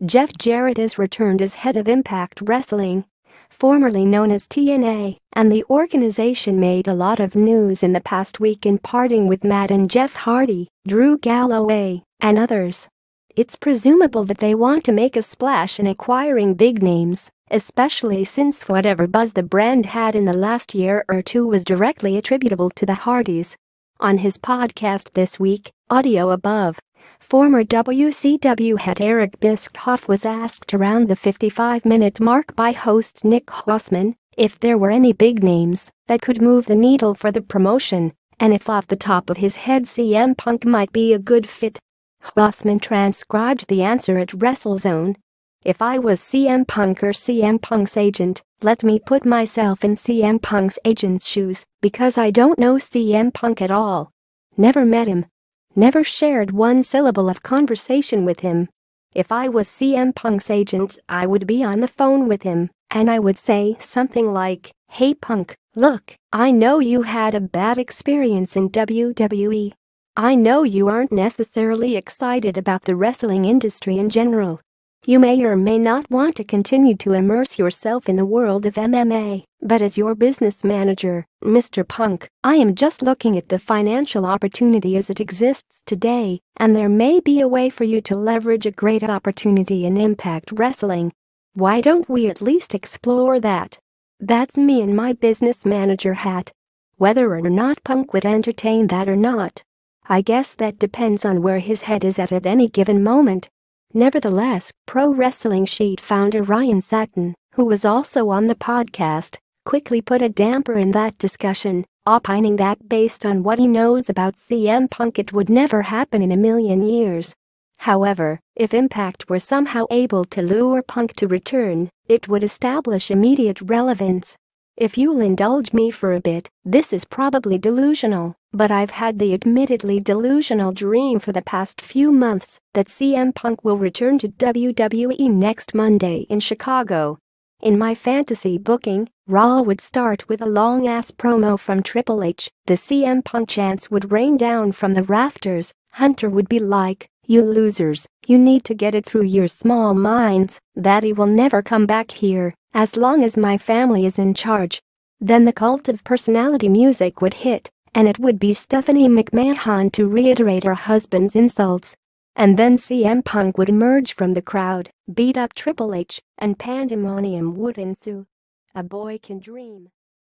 Jeff Jarrett is returned as head of Impact Wrestling, formerly known as TNA, and the organization made a lot of news in the past week in parting with Matt and Jeff Hardy, Drew Galloway, and others. It's presumable that they want to make a splash in acquiring big names, especially since whatever buzz the brand had in the last year or two was directly attributable to the Hardys. On his podcast this week, Audio Above, former WCW head Eric Bischoff was asked around the 55-minute mark by host Nick Hausman if there were any big names that could move the needle for the promotion, and if off the top of his head CM Punk might be a good fit. Hausman transcribed the answer at WrestleZone. "If I was CM Punk or CM Punk's agent, let me put myself in CM Punk's agent's shoes, because I don't know CM Punk at all. Never met him. Never shared one syllable of conversation with him. If I was CM Punk's agent, I would be on the phone with him, and I would say something like, 'Hey Punk, look, I know you had a bad experience in WWE. I know you aren't necessarily excited about the wrestling industry in general. You may or may not want to continue to immerse yourself in the world of MMA, but as your business manager, Mr. Punk, I am just looking at the financial opportunity as it exists today, and there may be a way for you to leverage a great opportunity in Impact Wrestling. Why don't we at least explore that?' That's me in my business manager hat. Whether or not Punk would entertain that or not, I guess that depends on where his head is at any given moment." Nevertheless, Pro Wrestling Sheet founder Ryan Satin, who was also on the podcast, quickly put a damper in that discussion, opining that based on what he knows about CM Punk it would never happen in a million years. However, if Impact were somehow able to lure Punk to return, it would establish immediate relevance. If you'll indulge me for a bit, this is probably delusional, but I've had the admittedly delusional dream for the past few months that CM Punk will return to WWE next Monday in Chicago. In my fantasy booking, Raw would start with a long-ass promo from Triple H, the CM Punk chants would rain down from the rafters, Hunter would be like, "You losers, you need to get it through your small minds that he will never come back here as long as my family is in charge." Then the cult of personality music would hit, and it would be Stephanie McMahon to reiterate her husband's insults. And then CM Punk would emerge from the crowd, beat up Triple H, and pandemonium would ensue. A boy can dream.